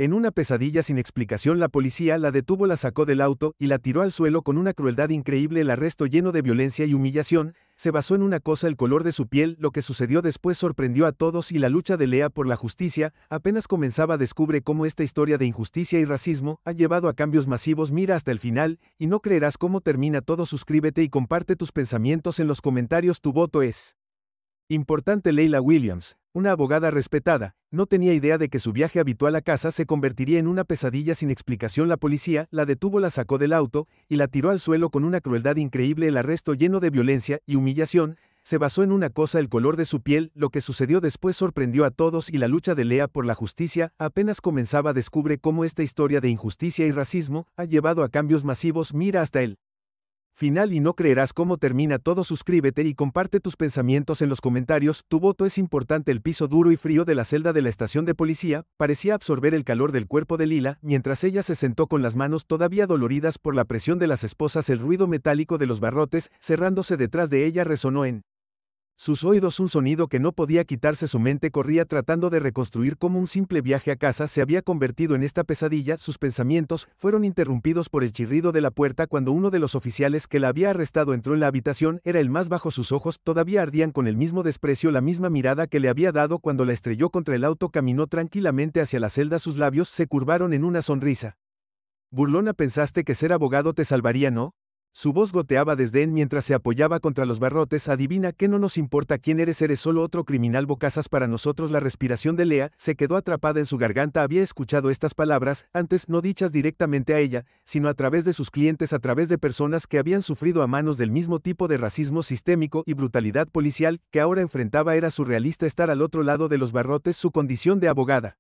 En una pesadilla sin explicación la policía la detuvo, la sacó del auto y la tiró al suelo con una crueldad increíble. El arresto, lleno de violencia y humillación, se basó en una cosa: el color de su piel. Lo que sucedió después sorprendió a todos y la lucha de Leah por la justicia apenas comenzaba. Descubre cómo esta historia de injusticia y racismo ha llevado a cambios masivos. Mira hasta el final y no creerás cómo termina todo. Suscríbete y comparte tus pensamientos en los comentarios. Tu voto es importante. Leila Williams, una abogada respetada, no tenía idea de que su viaje habitual a casa se convertiría en una pesadilla sin explicación. La policía la detuvo, la sacó del auto y la tiró al suelo con una crueldad increíble. El arresto, lleno de violencia y humillación, se basó en una cosa: el color de su piel. Lo que sucedió después sorprendió a todos y la lucha de Leah por la justicia apenas comenzaba. Descubre cómo esta historia de injusticia y racismo ha llevado a cambios masivos. Mira hasta el final y no creerás cómo termina todo. Suscríbete y comparte tus pensamientos en los comentarios. Tu voto es importante. El piso duro y frío de la celda de la estación de policía parecía absorber el calor del cuerpo de Lila mientras ella se sentó con las manos todavía doloridas por la presión de las esposas. El ruido metálico de los barrotes cerrándose detrás de ella resonó en sus oídos, un sonido que no podía quitarse. Su mente corría tratando de reconstruir cómo un simple viaje a casa se había convertido en esta pesadilla. Sus pensamientos fueron interrumpidos por el chirrido de la puerta cuando uno de los oficiales que la había arrestado entró en la habitación. Era el más bajo. Sus ojos todavía ardían con el mismo desprecio, la misma mirada que le había dado cuando la estrelló contra el auto. Caminó tranquilamente hacia la celda, sus labios se curvaron en una sonrisa burlona. Pensaste que ser abogado te salvaría, ¿no? Su voz goteaba desdén mientras se apoyaba contra los barrotes. Adivina que no nos importa quién eres solo otro criminal bocazas para nosotros. La respiración de Leah se quedó atrapada en su garganta. Había escuchado estas palabras antes, no dichas directamente a ella, sino a través de sus clientes, a través de personas que habían sufrido a manos del mismo tipo de racismo sistémico y brutalidad policial que ahora enfrentaba. Era surrealista estar al otro lado de los barrotes. Su condición de abogada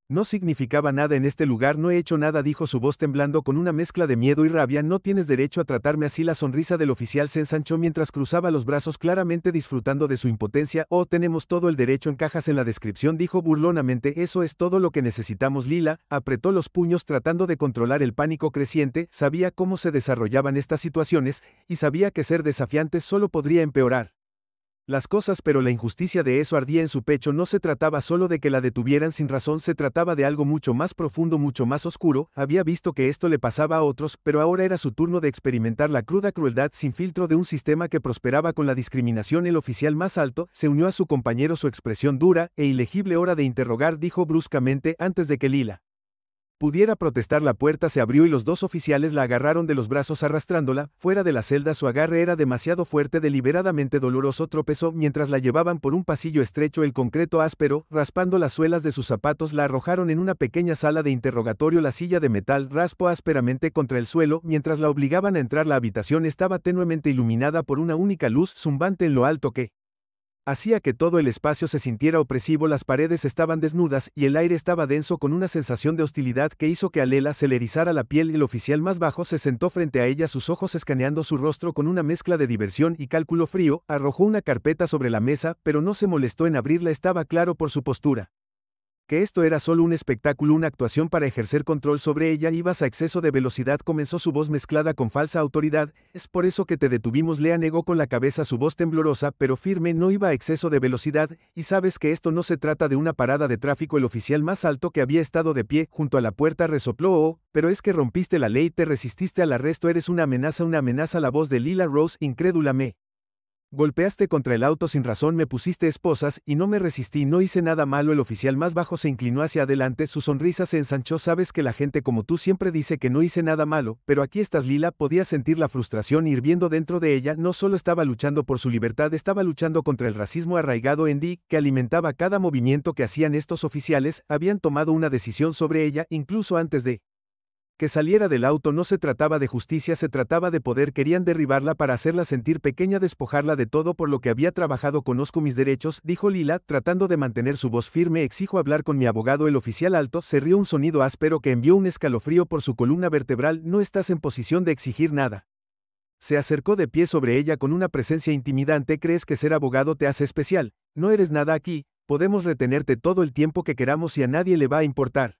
no significaba nada en este lugar. No he hecho nada, dijo su voz temblando con una mezcla de miedo y rabia. No tienes derecho a tratarme así. La sonrisa del oficial se ensanchó mientras cruzaba los brazos, claramente disfrutando de su impotencia. Oh, tenemos todo el derecho. Encajas en la descripción, dijo burlonamente. Eso es todo lo que necesitamos. Lila apretó los puños tratando de controlar el pánico creciente. Sabía cómo se desarrollaban estas situaciones y sabía que ser desafiante solo podría empeorar las cosas, pero la injusticia de eso ardía en su pecho. No se trataba solo de que la detuvieran sin razón, se trataba de algo mucho más profundo, mucho más oscuro. Había visto que esto le pasaba a otros, pero ahora era su turno de experimentar la cruda crueldad sin filtro de un sistema que prosperaba con la discriminación. El oficial más alto se unió a su compañero, su expresión dura e ilegible. Hora de interrogar, dijo bruscamente antes de que Lila pudiera protestar. La puerta se abrió y los dos oficiales la agarraron de los brazos arrastrándola fuera de la celda. Su agarre era demasiado fuerte, deliberadamente doloroso. Tropezó mientras la llevaban por un pasillo estrecho, el concreto áspero raspando las suelas de sus zapatos. La arrojaron en una pequeña sala de interrogatorio. La silla de metal raspó ásperamente contra el suelo mientras la obligaban a entrar. La habitación estaba tenuemente iluminada por una única luz zumbante en lo alto que hacía que todo el espacio se sintiera opresivo. Las paredes estaban desnudas y el aire estaba denso con una sensación de hostilidad que hizo que a Lela se le erizara la piel. El oficial más bajo se sentó frente a ella, sus ojos escaneando su rostro con una mezcla de diversión y cálculo frío. Arrojó una carpeta sobre la mesa, pero no se molestó en abrirla. Estaba claro por su postura que esto era solo un espectáculo, una actuación para ejercer control sobre ella. Ibas a exceso de velocidad, comenzó su voz mezclada con falsa autoridad. Es por eso que te detuvimos. Lea negó con la cabeza, su voz temblorosa pero firme. No iba a exceso de velocidad, y sabes que esto no se trata de una parada de tráfico. El oficial más alto, que había estado de pie junto a la puerta, resopló. Oh, pero es que rompiste la ley, te resististe al arresto, eres una amenaza, una amenaza. La voz de Lila Rose, incrédula. Me golpeaste contra el auto sin razón, me pusiste esposas y no me resistí, no hice nada malo. El oficial más bajo se inclinó hacia adelante, su sonrisa se ensanchó. Sabes que la gente como tú siempre dice que no hice nada malo, pero aquí estás. Lila podía sentir la frustración hirviendo dentro de ella. No solo estaba luchando por su libertad, estaba luchando contra el racismo arraigado en Dee, que alimentaba cada movimiento que hacían estos oficiales. Habían tomado una decisión sobre ella, incluso antes de que saliera del auto. No se trataba de justicia, se trataba de poder. Querían derribarla para hacerla sentir pequeña, despojarla de todo por lo que había trabajado. Conozco mis derechos, dijo Lila, tratando de mantener su voz firme. Exijo hablar con mi abogado. El oficial alto se rió, un sonido áspero que envió un escalofrío por su columna vertebral. No estás en posición de exigir nada. Se acercó de pie sobre ella con una presencia intimidante. ¿Crees que ser abogado te hace especial? No eres nada aquí, podemos retenerte todo el tiempo que queramos y a nadie le va a importar.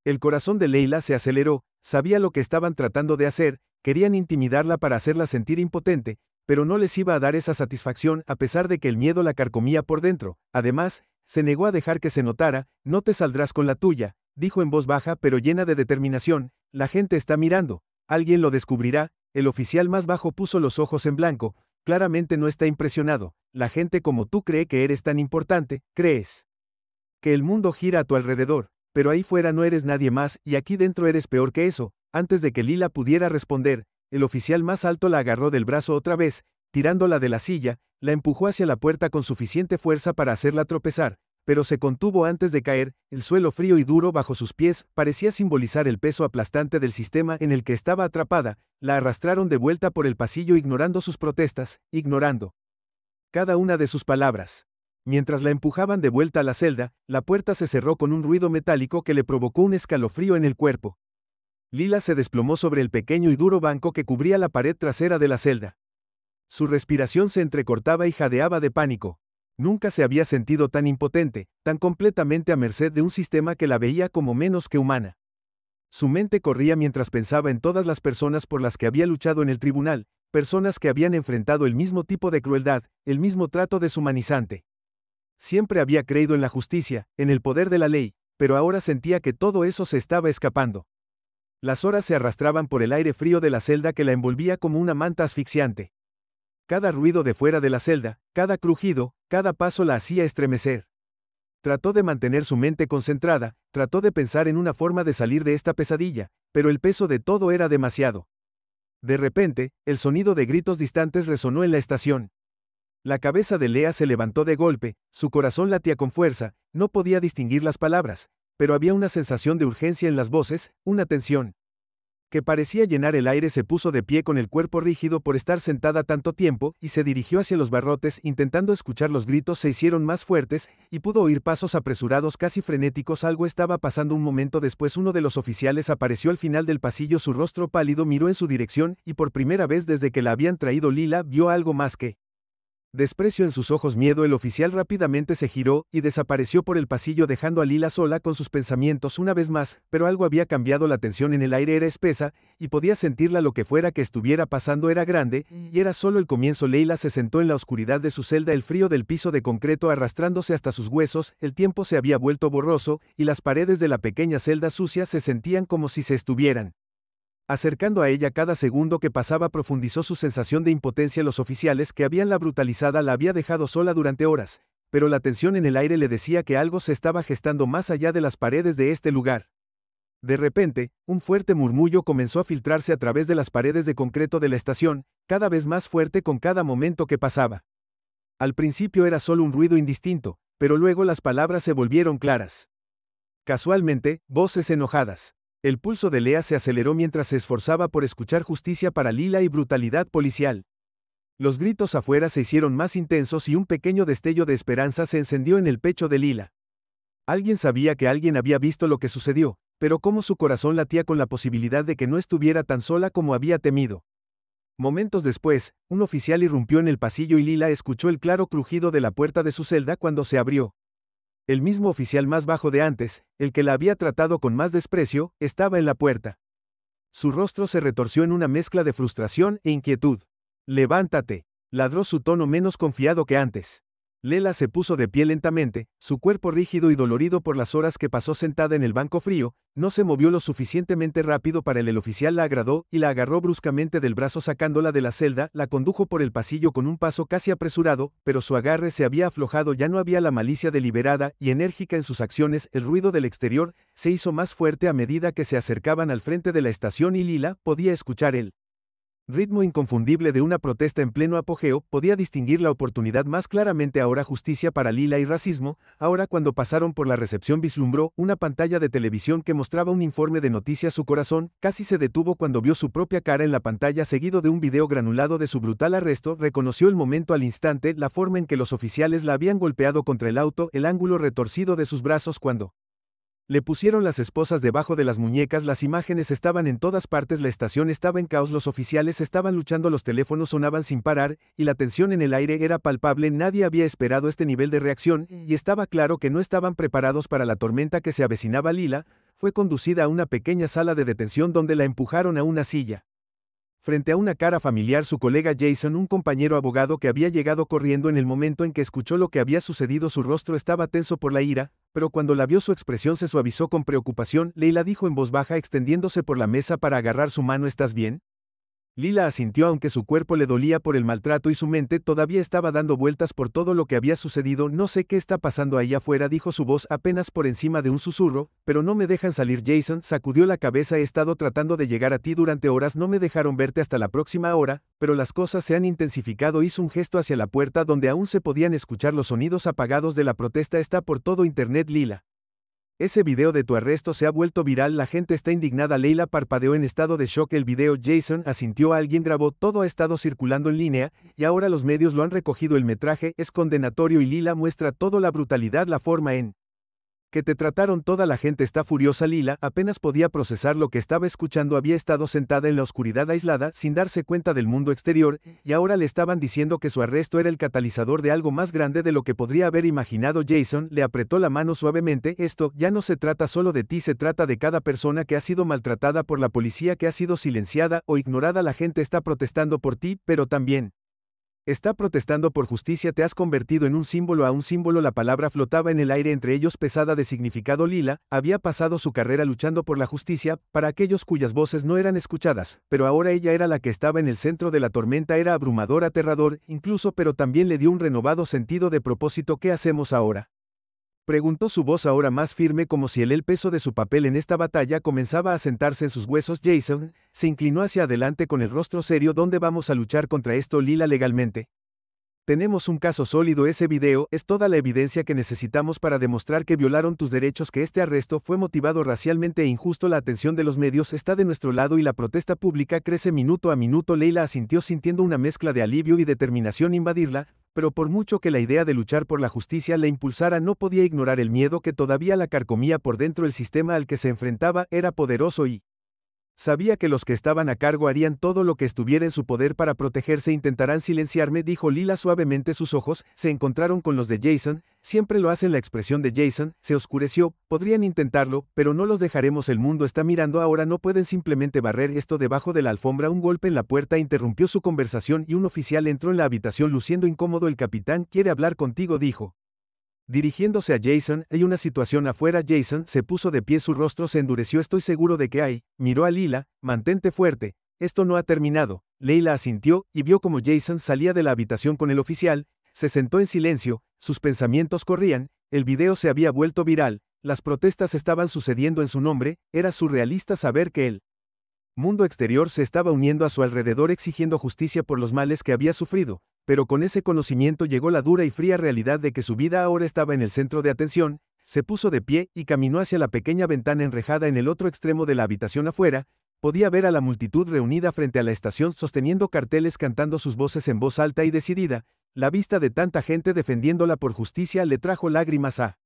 El corazón de Leila se aceleró, sabía lo que estaban tratando de hacer, querían intimidarla para hacerla sentir impotente, pero no les iba a dar esa satisfacción a pesar de que el miedo la carcomía por dentro. Además, se negó a dejar que se notara. No te saldrás con la tuya, dijo en voz baja pero llena de determinación, la gente está mirando, alguien lo descubrirá. El oficial más bajo puso los ojos en blanco, claramente no está impresionado, la gente como tú cree que eres tan importante, crees que el mundo gira a tu alrededor, pero ahí fuera no eres nadie más y aquí dentro eres peor que eso. Antes de que Lila pudiera responder, el oficial más alto la agarró del brazo otra vez, tirándola de la silla, la empujó hacia la puerta con suficiente fuerza para hacerla tropezar, pero se contuvo antes de caer. El suelo frío y duro bajo sus pies parecía simbolizar el peso aplastante del sistema en el que estaba atrapada. La arrastraron de vuelta por el pasillo ignorando sus protestas, ignorando cada una de sus palabras. Mientras la empujaban de vuelta a la celda, la puerta se cerró con un ruido metálico que le provocó un escalofrío en el cuerpo. Lila se desplomó sobre el pequeño y duro banco que cubría la pared trasera de la celda. Su respiración se entrecortaba y jadeaba de pánico. Nunca se había sentido tan impotente, tan completamente a merced de un sistema que la veía como menos que humana. Su mente corría mientras pensaba en todas las personas por las que había luchado en el tribunal, personas que habían enfrentado el mismo tipo de crueldad, el mismo trato deshumanizante. Siempre había creído en la justicia, en el poder de la ley, pero ahora sentía que todo eso se estaba escapando. Las horas se arrastraban por el aire frío de la celda que la envolvía como una manta asfixiante. Cada ruido de fuera de la celda, cada crujido, cada paso la hacía estremecer. Trató de mantener su mente concentrada, trató de pensar en una forma de salir de esta pesadilla, pero el peso de todo era demasiado. De repente, el sonido de gritos distantes resonó en la estación. La cabeza de Lea se levantó de golpe, su corazón latía con fuerza, no podía distinguir las palabras, pero había una sensación de urgencia en las voces, una tensión que parecía llenar el aire. Se puso de pie con el cuerpo rígido por estar sentada tanto tiempo y se dirigió hacia los barrotes intentando escuchar. Los gritos se hicieron más fuertes y pudo oír pasos apresurados casi frenéticos. Algo estaba pasando. Un momento después uno de los oficiales apareció al final del pasillo. Su rostro pálido miró en su dirección y por primera vez desde que la habían traído Lila vio algo más que desprecio en sus ojos. Miedo. El oficial rápidamente se giró y desapareció por el pasillo dejando a Lila sola con sus pensamientos una vez más, pero algo había cambiado. La tensión en el aire era espesa, y podía sentirla. Lo que fuera que estuviera pasando era grande, y era solo el comienzo. Leila se sentó en la oscuridad de su celda, el frío del piso de concreto arrastrándose hasta sus huesos. El tiempo se había vuelto borroso, y las paredes de la pequeña celda sucia se sentían como si se estuvieran acercando a ella cada segundo que pasaba. Profundizó su sensación de impotencia. Los oficiales que habían la brutalizada la había dejado sola durante horas, pero la tensión en el aire le decía que algo se estaba gestando más allá de las paredes de este lugar. De repente, un fuerte murmullo comenzó a filtrarse a través de las paredes de concreto de la estación, cada vez más fuerte con cada momento que pasaba. Al principio era solo un ruido indistinto, pero luego las palabras se volvieron claras. Casualmente, voces enojadas. El pulso de Lea se aceleró mientras se esforzaba por escuchar justicia para Lila y brutalidad policial. Los gritos afuera se hicieron más intensos y un pequeño destello de esperanza se encendió en el pecho de Lila. Alguien sabía que alguien había visto lo que sucedió, pero cómo su corazón latía con la posibilidad de que no estuviera tan sola como había temido. Momentos después, un oficial irrumpió en el pasillo y Lila escuchó el claro crujido de la puerta de su celda cuando se abrió. El mismo oficial más bajo de antes, el que la había tratado con más desprecio, estaba en la puerta. Su rostro se retorció en una mezcla de frustración e inquietud. «Levántate», ladró su tono menos confiado que antes. Lela se puso de pie lentamente, su cuerpo rígido y dolorido por las horas que pasó sentada en el banco frío. No se movió lo suficientemente rápido para él. El oficial la agradó y la agarró bruscamente del brazo sacándola de la celda. La condujo por el pasillo con un paso casi apresurado, pero su agarre se había aflojado. Ya no había la malicia deliberada y enérgica en sus acciones. El ruido del exterior se hizo más fuerte a medida que se acercaban al frente de la estación y Lila podía escuchar el ritmo inconfundible de una protesta en pleno apogeo. Podía distinguir la oportunidad más claramente. Ahora justicia para Lila y racismo. Ahora cuando pasaron por la recepción vislumbró una pantalla de televisión que mostraba un informe de noticias. Su corazón casi se detuvo cuando vio su propia cara en la pantalla seguido de un video granulado de su brutal arresto. Reconoció el momento al instante, la forma en que los oficiales la habían golpeado contra el auto, el ángulo retorcido de sus brazos cuando le pusieron las esposas debajo de las muñecas. Las imágenes estaban en todas partes. La estación estaba en caos. Los oficiales estaban luchando. Los teléfonos sonaban sin parar, y la tensión en el aire era palpable. Nadie había esperado este nivel de reacción, y estaba claro que no estaban preparados para la tormenta que se avecinaba. Lila fue conducida a una pequeña sala de detención donde la empujaron a una silla. Frente a una cara familiar, su colega Jason, un compañero abogado que había llegado corriendo en el momento en que escuchó lo que había sucedido. Su rostro estaba tenso por la ira, pero cuando la vio su expresión se suavizó con preocupación. Leila dijo en voz baja extendiéndose por la mesa para agarrar su mano. ¿Estás bien? Lila asintió aunque su cuerpo le dolía por el maltrato y su mente todavía estaba dando vueltas por todo lo que había sucedido. No sé qué está pasando ahí afuera, dijo su voz apenas por encima de un susurro, pero no me dejan salir. Jason sacudió la cabeza. He estado tratando de llegar a ti durante horas, no me dejaron verte hasta la próxima hora, pero las cosas se han intensificado. Hizo un gesto hacia la puerta donde aún se podían escuchar los sonidos apagados de la protesta. Está por todo internet. Lila, ese video de tu arresto se ha vuelto viral, la gente está indignada. Leila parpadeó en estado de shock. El video, Jason asintió. Alguien grabó, todo ha estado circulando en línea, y ahora los medios lo han recogido. El metraje es condenatorio y Lila muestra toda la brutalidad, la forma en que te trataron. Toda la gente está furiosa. Lila apenas podía procesar lo que estaba escuchando. Había estado sentada en la oscuridad aislada, sin darse cuenta del mundo exterior, y ahora le estaban diciendo que su arresto era el catalizador de algo más grande de lo que podría haber imaginado. Jason le apretó la mano suavemente. Esto ya no se trata solo de ti, se trata de cada persona que ha sido maltratada por la policía, que ha sido silenciada o ignorada. La gente está protestando por ti, pero también está protestando por justicia. Te has convertido en un símbolo. A un símbolo. La palabra flotaba en el aire entre ellos, pesada de significado. Lila había pasado su carrera luchando por la justicia, para aquellos cuyas voces no eran escuchadas, pero ahora ella era la que estaba en el centro de la tormenta. Era abrumador, aterrador, incluso, pero también le dio un renovado sentido de propósito. ¿Qué hacemos ahora?, preguntó, su voz ahora más firme, como si el peso de su papel en esta batalla comenzaba a sentarse en sus huesos. Jason se inclinó hacia adelante con el rostro serio. ¿Dónde vamos a luchar contra esto, Lila? Legalmente tenemos un caso sólido. Ese video es toda la evidencia que necesitamos para demostrar que violaron tus derechos, que este arresto fue motivado racialmente e injusto. La atención de los medios está de nuestro lado y la protesta pública crece minuto a minuto. Leila asintió, sintiendo una mezcla de alivio y determinación invadirla, pero por mucho que la idea de luchar por la justicia le impulsara, no podía ignorar el miedo que todavía la carcomía por dentro. El sistema al que se enfrentaba era poderoso y sabía que los que estaban a cargo harían todo lo que estuviera en su poder para protegerse. Intentarán silenciarme, dijo Lila suavemente. Sus ojos se encontraron con los de Jason. Siempre lo hacen. La expresión de Jason se oscureció. Podrían intentarlo, pero no los dejaremos. El mundo está mirando ahora. No pueden simplemente barrer esto debajo de la alfombra. Un golpe en la puerta interrumpió su conversación y un oficial entró en la habitación luciendo incómodo. El capitán quiere hablar contigo, dijo, dirigiéndose a Jason. Hay una situación afuera. Jason se puso de pie, su rostro se endureció. Estoy seguro de que hay. Miró a Lila. Mantente fuerte. Esto no ha terminado. Leila asintió y vio como Jason salía de la habitación con el oficial. Se sentó en silencio. Sus pensamientos corrían. El video se había vuelto viral. Las protestas estaban sucediendo en su nombre. Era surrealista saber que el mundo exterior se estaba uniendo a su alrededor exigiendo justicia por los males que había sufrido. Pero con ese conocimiento llegó la dura y fría realidad de que su vida ahora estaba en el centro de atención. Se puso de pie y caminó hacia la pequeña ventana enrejada en el otro extremo de la habitación. Afuera podía ver a la multitud reunida frente a la estación, sosteniendo carteles, cantando sus voces en voz alta y decidida. La vista de tanta gente defendiéndola por justicia le trajo lágrimas a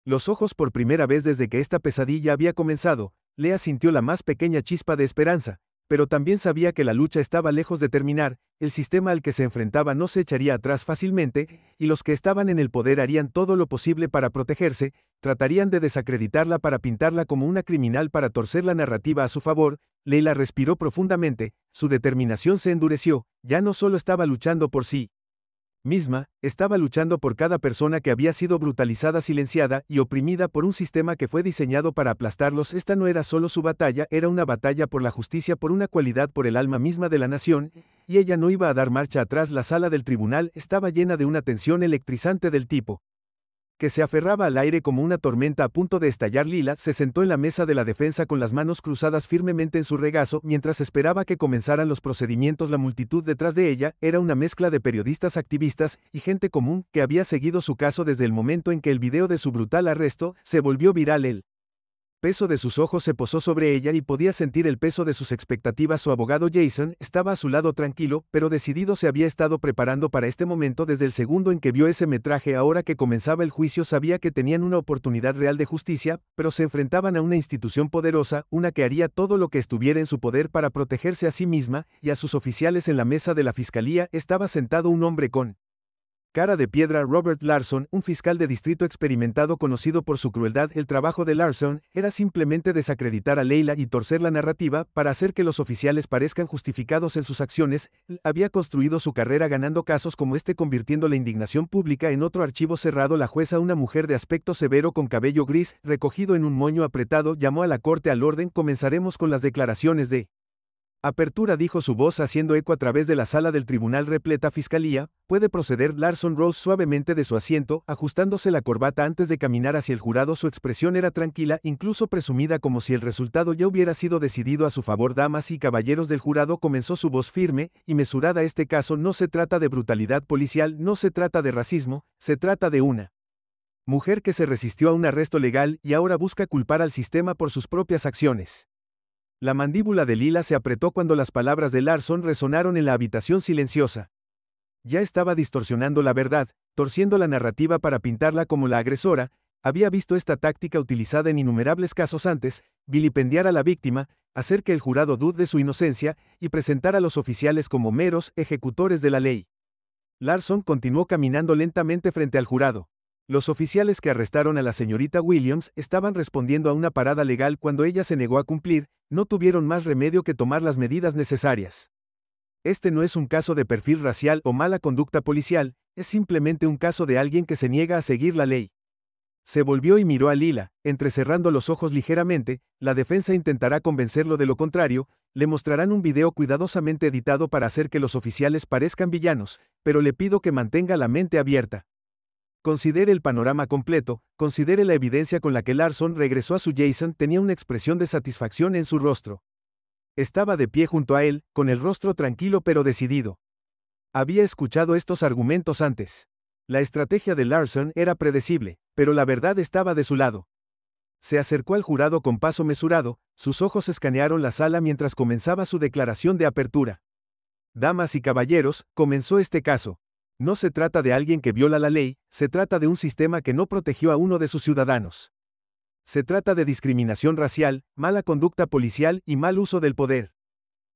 los ojos. Por primera vez desde que esta pesadilla había comenzado, Lea sintió la más pequeña chispa de esperanza, pero también sabía que la lucha estaba lejos de terminar. El sistema al que se enfrentaba no se echaría atrás fácilmente, y los que estaban en el poder harían todo lo posible para protegerse. Tratarían de desacreditarla, para pintarla como una criminal, para torcer la narrativa a su favor. Leila respiró profundamente. Su determinación se endureció. Ya no solo estaba luchando por sí misma, estaba luchando por cada persona que había sido brutalizada, silenciada y oprimida por un sistema que fue diseñado para aplastarlos. Esta no era solo su batalla, era una batalla por la justicia, por una cualidad, por el alma misma de la nación, y ella no iba a dar marcha atrás. La sala del tribunal estaba llena de una tensión electrizante del tipo que se aferraba al aire como una tormenta a punto de estallar. Lila se sentó en la mesa de la defensa con las manos cruzadas firmemente en su regazo mientras esperaba que comenzaran los procedimientos. La multitud detrás de ella era una mezcla de periodistas, activistas y gente común que había seguido su caso desde el momento en que el video de su brutal arresto se volvió viral. El peso de sus ojos se posó sobre ella y podía sentir el peso de sus expectativas. Su abogado Jason estaba a su lado, tranquilo, pero decidido. Se había estado preparando para este momento desde el segundo en que vio ese metraje. Ahora que comenzaba el juicio, sabía que tenían una oportunidad real de justicia, pero se enfrentaban a una institución poderosa, una que haría todo lo que estuviera en su poder para protegerse a sí misma y a sus oficiales. En la mesa de la fiscalía estaba sentado un hombre con Cara de piedra. Robert Larson, un fiscal de distrito experimentado conocido por su crueldad. El trabajo de Larson era simplemente desacreditar a Leila y torcer la narrativa para hacer que los oficiales parezcan justificados en sus acciones. Había construido su carrera ganando casos como este, convirtiendo la indignación pública en otro archivo cerrado. La jueza, una mujer de aspecto severo con cabello gris, recogido en un moño apretado, llamó a la corte al orden. Comenzaremos con las declaraciones de apertura, dijo su voz haciendo eco a través de la sala del tribunal repleta. Fiscalía, puede proceder. Larson rose suavemente de su asiento, ajustándose la corbata antes de caminar hacia el jurado. Su expresión era tranquila, incluso presumida, como si el resultado ya hubiera sido decidido a su favor. Damas y caballeros del jurado, comenzó su voz firme y mesurada. Este caso no se trata de brutalidad policial, no se trata de racismo, se trata de una mujer que se resistió a un arresto legal y ahora busca culpar al sistema por sus propias acciones. La mandíbula de Lila se apretó cuando las palabras de Larson resonaron en la habitación silenciosa. Ya estaba distorsionando la verdad, torciendo la narrativa para pintarla como la agresora. Había visto esta táctica utilizada en innumerables casos antes: vilipendiar a la víctima, hacer que el jurado dude de su inocencia y presentar a los oficiales como meros ejecutores de la ley. Larson continuó caminando lentamente frente al jurado. Los oficiales que arrestaron a la señorita Williams estaban respondiendo a una parada legal. Cuando ella se negó a cumplir, no tuvieron más remedio que tomar las medidas necesarias. Este no es un caso de perfil racial o mala conducta policial, es simplemente un caso de alguien que se niega a seguir la ley. Se volvió y miró a Lila, entrecerrando los ojos ligeramente. La defensa intentará convencerlo de lo contrario, le mostrarán un video cuidadosamente editado para hacer que los oficiales parezcan villanos, pero le pido que mantenga la mente abierta. Considere el panorama completo, considere la evidencia con la que Larson regresó a su Jason. Tenía una expresión de satisfacción en su rostro. Estaba de pie junto a él, con el rostro tranquilo pero decidido. Había escuchado estos argumentos antes. La estrategia de Larson era predecible, pero la verdad estaba de su lado. Se acercó al jurado con paso mesurado, sus ojos escanearon la sala mientras comenzaba su declaración de apertura. Damas y caballeros, comenzó este caso. No se trata de alguien que viola la ley, se trata de un sistema que no protegió a uno de sus ciudadanos. Se trata de discriminación racial, mala conducta policial y mal uso del poder.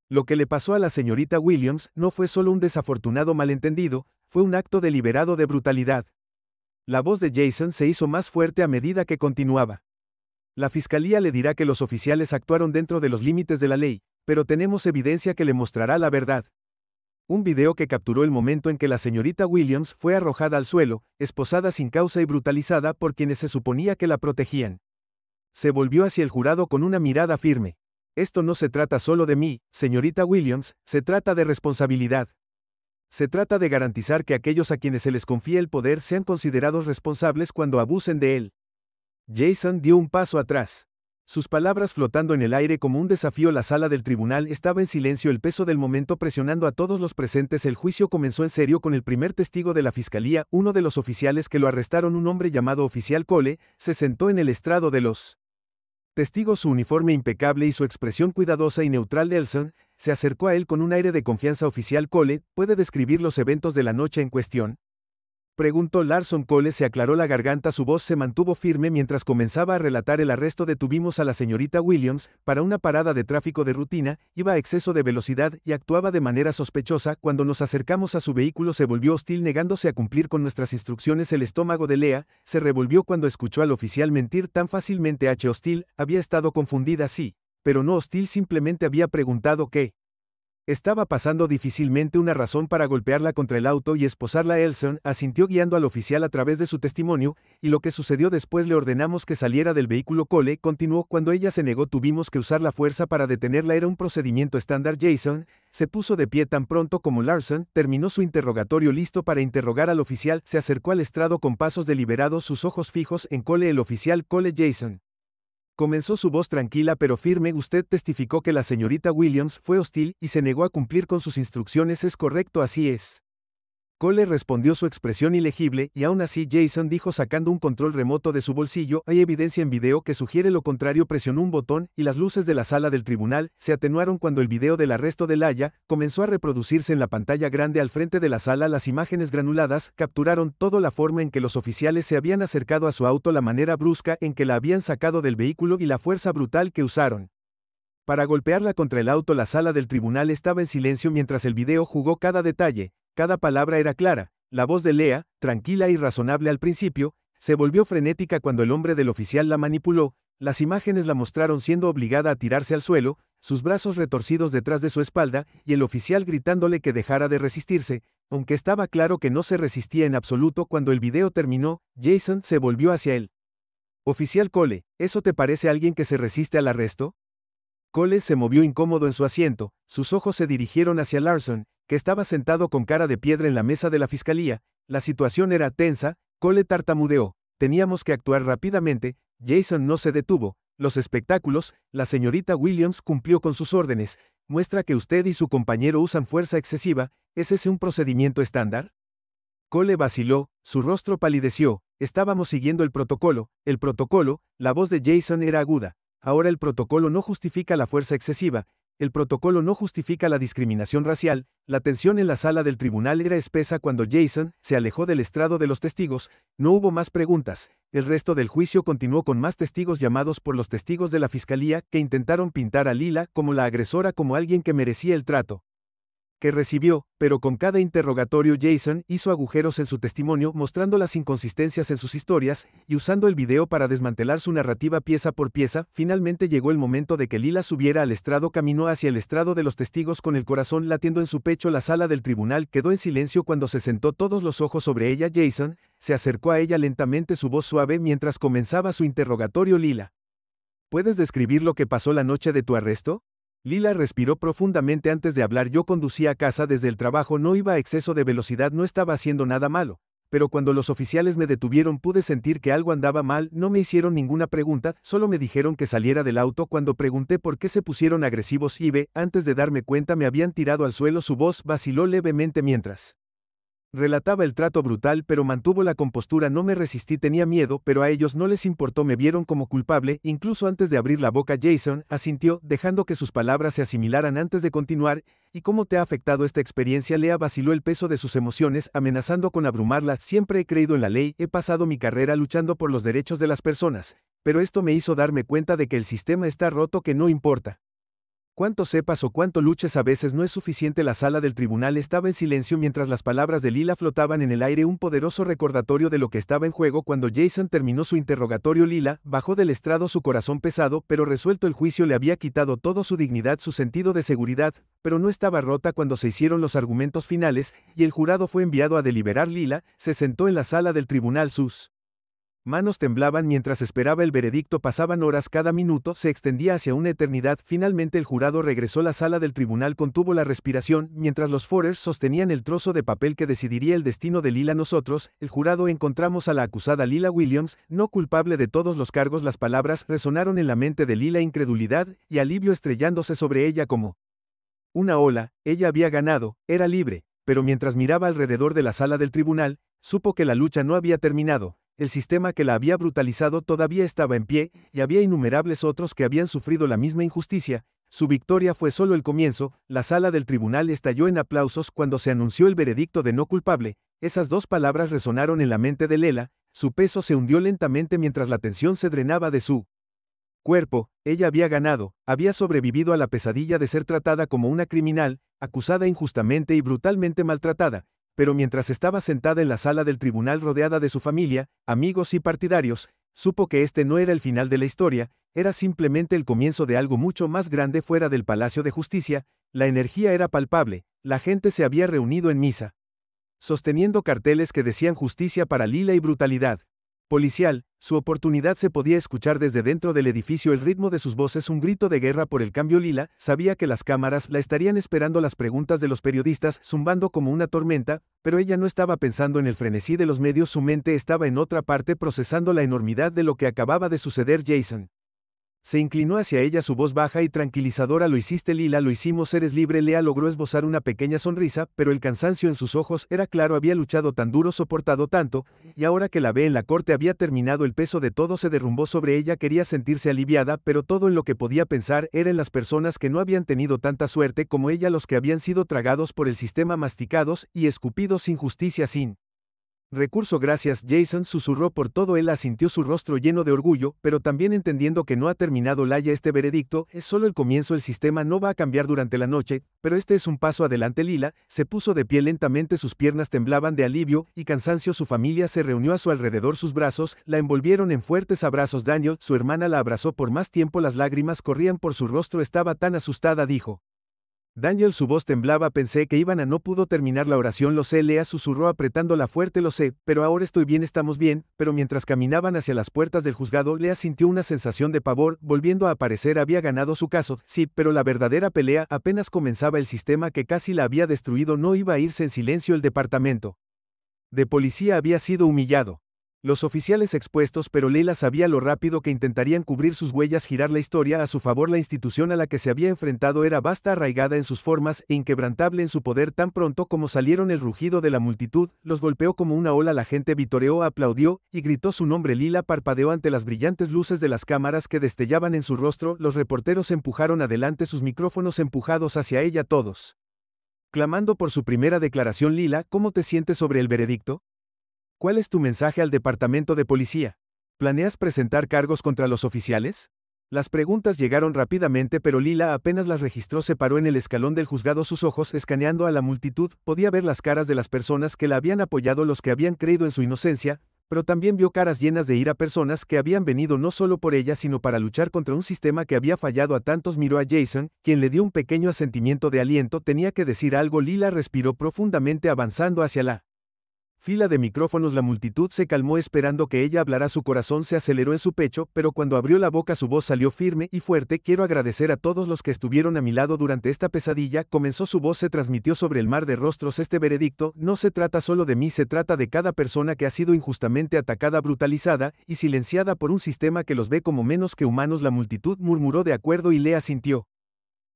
Lo que le pasó a la señorita Williams no fue solo un desafortunado malentendido, fue un acto deliberado de brutalidad. La voz de Jason se hizo más fuerte a medida que continuaba. La fiscalía le dirá que los oficiales actuaron dentro de los límites de la ley, pero tenemos evidencia que le mostrará la verdad. Un video que capturó el momento en que la señorita Williams fue arrojada al suelo, esposada sin causa y brutalizada por quienes se suponía que la protegían. Se volvió hacia el jurado con una mirada firme. Esto no se trata solo de mí, señorita Williams, se trata de responsabilidad. Se trata de garantizar que aquellos a quienes se les confíe el poder sean considerados responsables cuando abusen de él. Jason dio un paso atrás. Sus palabras flotando en el aire como un desafío. La sala del tribunal estaba en silencio, el peso del momento presionando a todos los presentes. El juicio comenzó en serio con el primer testigo de la fiscalía. Uno de los oficiales que lo arrestaron, un hombre llamado oficial Cole, se sentó en el estrado de los testigos. Su uniforme impecable y su expresión cuidadosa y neutral. Nelson se acercó a él con un aire de confianza. Oficial Cole, ¿puede describir los eventos de la noche en cuestión?, preguntó Larson. Cole se aclaró la garganta, su voz se mantuvo firme mientras comenzaba a relatar el arresto. Detuvimos a la señorita Williams para una parada de tráfico de rutina, iba a exceso de velocidad y actuaba de manera sospechosa. Cuando nos acercamos a su vehículo se volvió hostil, negándose a cumplir con nuestras instrucciones. El estómago de Lea se revolvió cuando escuchó al oficial mentir tan fácilmente. Hostil, había estado confundida, sí, pero no hostil, simplemente había preguntado qué estaba pasando. Difícilmente una razón para golpearla contra el auto y esposarla. Elson asintió guiando al oficial a través de su testimonio, y lo que sucedió después: le ordenamos que saliera del vehículo. Cole continuó: cuando ella se negó tuvimos que usar la fuerza para detenerla, era un procedimiento estándar. Jason se puso de pie tan pronto como Larson terminó su interrogatorio. Listo para interrogar al oficial, se acercó al estrado con pasos deliberados, sus ojos fijos en Cole. El oficial Cole. Jason, comenzó su voz tranquila pero firme, usted testificó que la señorita Williams fue hostil y se negó a cumplir con sus instrucciones, ¿es correcto? Así es. Cole respondió, su expresión ilegible, y aún así. Jason dijo sacando un control remoto de su bolsillo, hay evidencia en video que sugiere lo contrario. Presionó un botón y las luces de la sala del tribunal se atenuaron cuando el video del arresto de Laya comenzó a reproducirse en la pantalla grande al frente de la sala. Las imágenes granuladas capturaron toda la forma en que los oficiales se habían acercado a su auto, la manera brusca en que la habían sacado del vehículo y la fuerza brutal que usaron para golpearla contra el auto. La sala del tribunal estaba en silencio mientras el video jugó cada detalle. Cada palabra era clara, La voz de Lea, tranquila y razonable al principio, se volvió frenética cuando el hombre del oficial la manipuló. Las imágenes la mostraron siendo obligada a tirarse al suelo, sus brazos retorcidos detrás de su espalda, y el oficial gritándole que dejara de resistirse. Aunque estaba claro que no se resistía en absoluto, cuando el video terminó, Jason se volvió hacia él. Oficial Cole, ¿eso te parece alguien que se resiste al arresto? Cole se movió incómodo en su asiento, sus ojos se dirigieron hacia Larson, que estaba sentado con cara de piedra en la mesa de la fiscalía. La situación era tensa. Cole tartamudeó. Teníamos que actuar rápidamente. Jason no se detuvo. Los espectáculos, la señorita Williams cumplió con sus órdenes. Muestra que usted y su compañero usan fuerza excesiva. ¿Es ese un procedimiento estándar? Cole vaciló, su rostro palideció. Estábamos siguiendo el protocolo. La voz de Jason era aguda. Ahora el protocolo no justifica la fuerza excesiva. El protocolo no justifica la discriminación racial. La tensión en la sala del tribunal era espesa cuando Jason se alejó del estrado de los testigos. No hubo más preguntas. El resto del juicio continuó con más testigos llamados por los testigos de la fiscalía que intentaron pintar a Lila como la agresora, como alguien que merecía el trato que recibió, pero con cada interrogatorio Jason hizo agujeros en su testimonio, mostrando las inconsistencias en sus historias, y usando el video para desmantelar su narrativa pieza por pieza. Finalmente llegó el momento de que Lila subiera al estrado. Caminó hacia el estrado de los testigos con el corazón latiendo en su pecho. La sala del tribunal quedó en silencio cuando se sentó, todos los ojos sobre ella. Jason se acercó a ella lentamente, su voz suave mientras comenzaba su interrogatorio. Lila, ¿puedes describir lo que pasó la noche de tu arresto? Lila respiró profundamente antes de hablar. Yo conducía a casa desde el trabajo, no iba a exceso de velocidad, no estaba haciendo nada malo. Pero cuando los oficiales me detuvieron pude sentir que algo andaba mal. No me hicieron ninguna pregunta, solo me dijeron que saliera del auto. Cuando pregunté por qué se pusieron agresivos antes de darme cuenta me habían tirado al suelo. Su voz vaciló levemente mientras relataba el trato brutal, pero mantuvo la compostura. No me resistí, tenía miedo, pero a ellos no les importó, me vieron como culpable. Incluso antes de abrir la boca Jason asintió, dejando que sus palabras se asimilaran antes de continuar. ¿Y cómo te ha afectado esta experiencia? Lea vaciló el peso de sus emociones, amenazando con abrumarla. Siempre he creído en la ley, he pasado mi carrera luchando por los derechos de las personas, pero esto me hizo darme cuenta de que el sistema está roto, que no importa cuánto sepas o cuánto luches, a veces no es suficiente. La sala del tribunal estaba en silencio mientras las palabras de Lila flotaban en el aire, un poderoso recordatorio de lo que estaba en juego. Cuando Jason terminó su interrogatorio, Lila bajó del estrado, su corazón pesado pero resuelto. El juicio le había quitado todo, su dignidad, su sentido de seguridad, pero no estaba rota. Cuando se hicieron los argumentos finales y el jurado fue enviado a deliberar, Lila se sentó en la sala del tribunal. Sus manos temblaban mientras esperaba el veredicto. Pasaban horas, cada minuto se extendía hacia una eternidad. Finalmente el jurado regresó a la sala del tribunal, contuvo la respiración, mientras los Forers sostenían el trozo de papel que decidiría el destino de Lila. Nosotros, el jurado, encontramos a la acusada Lila Williams, no culpable de todos los cargos. Las palabras resonaron en la mente de Lila, incredulidad y alivio estrellándose sobre ella como una ola. Ella había ganado, era libre, pero mientras miraba alrededor de la sala del tribunal, supo que la lucha no había terminado. El sistema que la había brutalizado todavía estaba en pie, y había innumerables otros que habían sufrido la misma injusticia. Su victoria fue solo el comienzo. La sala del tribunal estalló en aplausos cuando se anunció el veredicto de no culpable. Esas dos palabras resonaron en la mente de Lela, su peso se hundió lentamente mientras la tensión se drenaba de su cuerpo. Ella había ganado, había sobrevivido a la pesadilla de ser tratada como una criminal, acusada injustamente y brutalmente maltratada. Pero mientras estaba sentada en la sala del tribunal rodeada de su familia, amigos y partidarios, supo que este no era el final de la historia, era simplemente el comienzo de algo mucho más grande fuera del Palacio de Justicia. La energía era palpable, la gente se había reunido en misa, sosteniendo carteles que decían justicia para Lila y brutalidad policial. Su oportunidad se podía escuchar desde dentro del edificio, el ritmo de sus voces, un grito de guerra por el cambio. Lila sabía que las cámaras la estarían esperando, las preguntas de los periodistas zumbando como una tormenta, pero ella no estaba pensando en el frenesí de los medios, su mente estaba en otra parte, procesando la enormidad de lo que acababa de suceder. Jason se inclinó hacia ella, su voz baja y tranquilizadora. Lo hiciste, Lila, lo hicimos, eres libre. Lea logró esbozar una pequeña sonrisa, pero el cansancio en sus ojos era claro. Había luchado tan duro, soportado tanto, y ahora que la ve en la corte había terminado. El peso de todo se derrumbó sobre ella, quería sentirse aliviada, pero todo en lo que podía pensar era en las personas que no habían tenido tanta suerte como ella, los que habían sido tragados por el sistema, masticados y escupidos sin justicia, sin Recurso gracias, Jason susurró por todo él, asintió su rostro lleno de orgullo, pero también entendiendo que no ha terminado Laia este veredicto, es solo el comienzo, el sistema no va a cambiar durante la noche, pero este es un paso adelante. Lila se puso de pie lentamente, sus piernas temblaban de alivio y cansancio, su familia se reunió a su alrededor, sus brazos la envolvieron en fuertes abrazos. Daniel, su hermana, la abrazó por más tiempo, las lágrimas corrían por su rostro, estaba tan asustada, dijo. Daniel, su voz temblaba, pensé que iban a no pudo terminar la oración, lo sé, Lea susurró apretándola fuerte, lo sé, pero ahora estoy bien, estamos bien, pero mientras caminaban hacia las puertas del juzgado, Lea sintió una sensación de pavor, volviendo a aparecer, había ganado su caso, sí, pero la verdadera pelea apenas comenzaba, el sistema que casi la había destruido no iba a irse en silencio, el departamento de policía había sido humillado. Los oficiales expuestos, pero Leila sabía lo rápido que intentarían cubrir sus huellas, girar la historia a su favor. La institución a la que se había enfrentado era vasta, arraigada en sus formas e inquebrantable en su poder. Tan pronto como salieron, el rugido de la multitud los golpeó como una ola, la gente vitoreó, aplaudió y gritó su nombre. Lila parpadeó ante las brillantes luces de las cámaras que destellaban en su rostro, los reporteros empujaron adelante sus micrófonos empujados hacia ella, todos clamando por su primera declaración. Lila, ¿cómo te sientes sobre el veredicto? ¿Cuál es tu mensaje al departamento de policía? ¿Planeas presentar cargos contra los oficiales? Las preguntas llegaron rápidamente, pero Lila apenas las registró, se paró en el escalón del juzgado, sus ojos escaneando a la multitud, podía ver las caras de las personas que la habían apoyado, los que habían creído en su inocencia, pero también vio caras llenas de ira, personas que habían venido no solo por ella, sino para luchar contra un sistema que había fallado a tantos. Miró a Jason, quien le dio un pequeño asentimiento de aliento, tenía que decir algo. Lila respiró profundamente, avanzando hacia la fila de micrófonos. La multitud se calmó esperando que ella hablara, su corazón se aceleró en su pecho, pero cuando abrió la boca su voz salió firme y fuerte. Quiero agradecer a todos los que estuvieron a mi lado durante esta pesadilla, comenzó, su voz se transmitió sobre el mar de rostros. Este veredicto no se trata solo de mí, se trata de cada persona que ha sido injustamente atacada, brutalizada y silenciada por un sistema que los ve como menos que humanos. La multitud murmuró de acuerdo y Lea sintió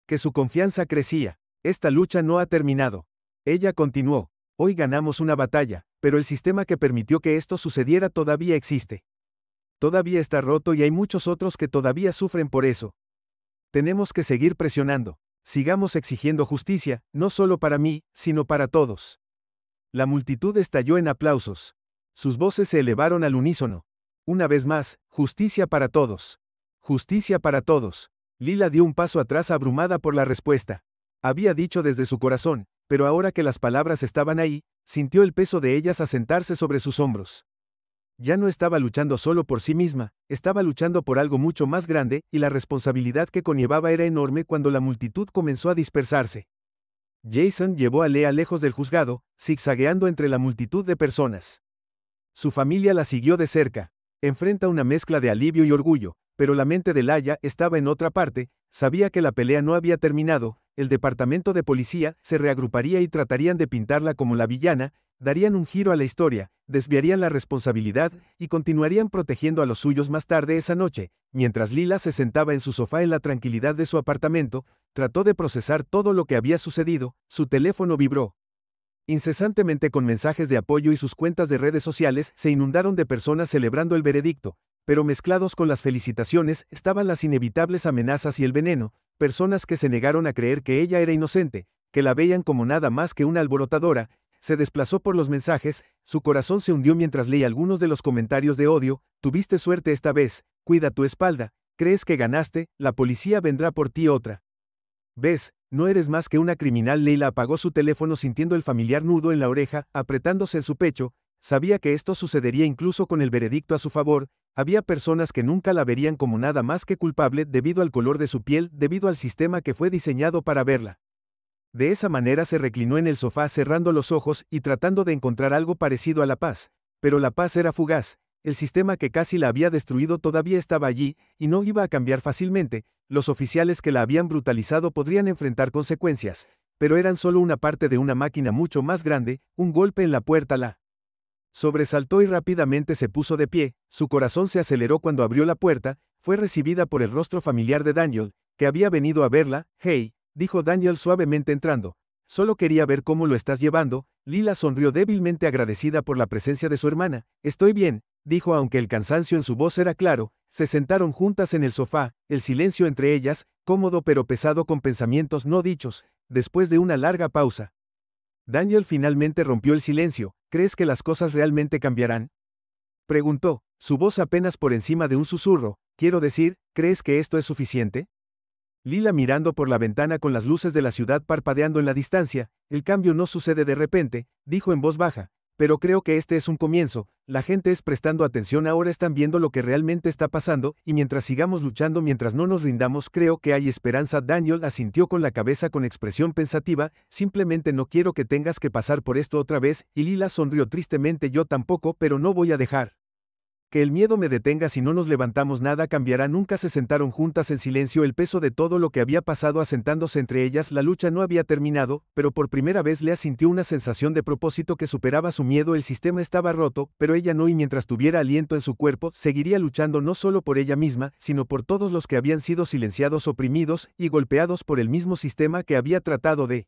que su confianza crecía. Esta lucha no ha terminado. Ella continuó. Hoy ganamos una batalla, pero el sistema que permitió que esto sucediera todavía existe. Todavía está roto y hay muchos otros que todavía sufren por eso. Tenemos que seguir presionando. Sigamos exigiendo justicia, no solo para mí, sino para todos. La multitud estalló en aplausos. Sus voces se elevaron al unísono. Una vez más, justicia para todos. Justicia para todos. Lila dio un paso atrás, abrumada por la respuesta. Había dicho desde su corazón, pero ahora que las palabras estaban ahí, sintió el peso de ellas asentarse sobre sus hombros. Ya no estaba luchando solo por sí misma, estaba luchando por algo mucho más grande, y la responsabilidad que conllevaba era enorme. Cuando la multitud comenzó a dispersarse, Jason llevó a Lea lejos del juzgado, zigzagueando entre la multitud de personas. Su familia la siguió de cerca. Enfrenta una mezcla de alivio y orgullo, pero la mente de Laia estaba en otra parte, sabía que la pelea no había terminado. El departamento de policía se reagruparía y tratarían de pintarla como la villana, darían un giro a la historia, desviarían la responsabilidad y continuarían protegiendo a los suyos. Más tarde esa noche, mientras Lila se sentaba en su sofá en la tranquilidad de su apartamento, trató de procesar todo lo que había sucedido. Su teléfono vibró incesantemente con mensajes de apoyo y sus cuentas de redes sociales se inundaron de personas celebrando el veredicto, pero mezclados con las felicitaciones estaban las inevitables amenazas y el veneno, personas que se negaron a creer que ella era inocente, que la veían como nada más que una alborotadora. Se desplazó por los mensajes, su corazón se hundió mientras leía algunos de los comentarios de odio. Tuviste suerte esta vez, cuida tu espalda, crees que ganaste, la policía vendrá por ti otra vez, no eres más que una criminal. Leila apagó su teléfono sintiendo el familiar nudo en la oreja, apretándose en su pecho, sabía que esto sucedería incluso con el veredicto a su favor. Había personas que nunca la verían como nada más que culpable debido al color de su piel, debido al sistema que fue diseñado para verla de esa manera. Se reclinó en el sofá cerrando los ojos y tratando de encontrar algo parecido a la paz, pero la paz era fugaz. El sistema que casi la había destruido todavía estaba allí, y no iba a cambiar fácilmente. Los oficiales que la habían brutalizado podrían enfrentar consecuencias, pero eran solo una parte de una máquina mucho más grande. Un golpe en la puerta la sobresaltó y rápidamente se puso de pie. Su corazón se aceleró cuando abrió la puerta. Fue recibida por el rostro familiar de Daniel, que había venido a verla. Hey, dijo Daniel suavemente entrando. Solo quería ver cómo lo estás llevando. Lila sonrió débilmente, agradecida por la presencia de su hermana. Estoy bien, dijo aunque el cansancio en su voz era claro. Se sentaron juntas en el sofá, el silencio entre ellas, cómodo pero pesado con pensamientos no dichos. Después de una larga pausa, Daniel finalmente rompió el silencio. ¿Crees que las cosas realmente cambiarán? Preguntó, su voz apenas por encima de un susurro. Quiero decir, ¿crees que esto es suficiente? Lila mirando por la ventana con las luces de la ciudad parpadeando en la distancia. El cambio no sucede de repente, dijo en voz baja. Pero creo que este es un comienzo, la gente es prestando atención ahora, están viendo lo que realmente está pasando, y mientras sigamos luchando, mientras no nos rindamos, creo que hay esperanza. Daniel asintió con la cabeza con expresión pensativa. Simplemente no quiero que tengas que pasar por esto otra vez, y Lila sonrió tristemente. Yo tampoco, pero no voy a dejar que el miedo me detenga. Si no nos levantamos, nada cambiará. Nunca se sentaron juntas en silencio, el peso de todo lo que había pasado asentándose entre ellas. La lucha no había terminado, pero por primera vez Lea sintió una sensación de propósito que superaba su miedo. El sistema estaba roto, pero ella no, y mientras tuviera aliento en su cuerpo, seguiría luchando no solo por ella misma, sino por todos los que habían sido silenciados, oprimidos y golpeados por el mismo sistema que había tratado de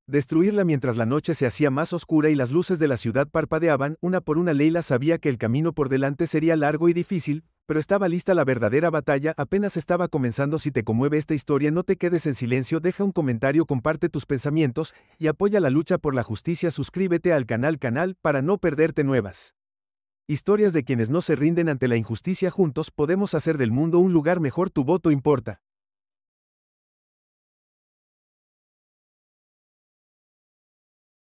destruirla. Mientras la noche se hacía más oscura y las luces de la ciudad parpadeaban, una por una, Leila sabía que el camino por delante sería largo y difícil, pero estaba lista. La verdadera batalla apenas estaba comenzando. Si te conmueve esta historia, no te quedes en silencio, deja un comentario, comparte tus pensamientos y apoya la lucha por la justicia. Suscríbete al canal para no perderte nuevas historias de quienes no se rinden ante la injusticia. Juntos podemos hacer del mundo un lugar mejor. Tu voto importa.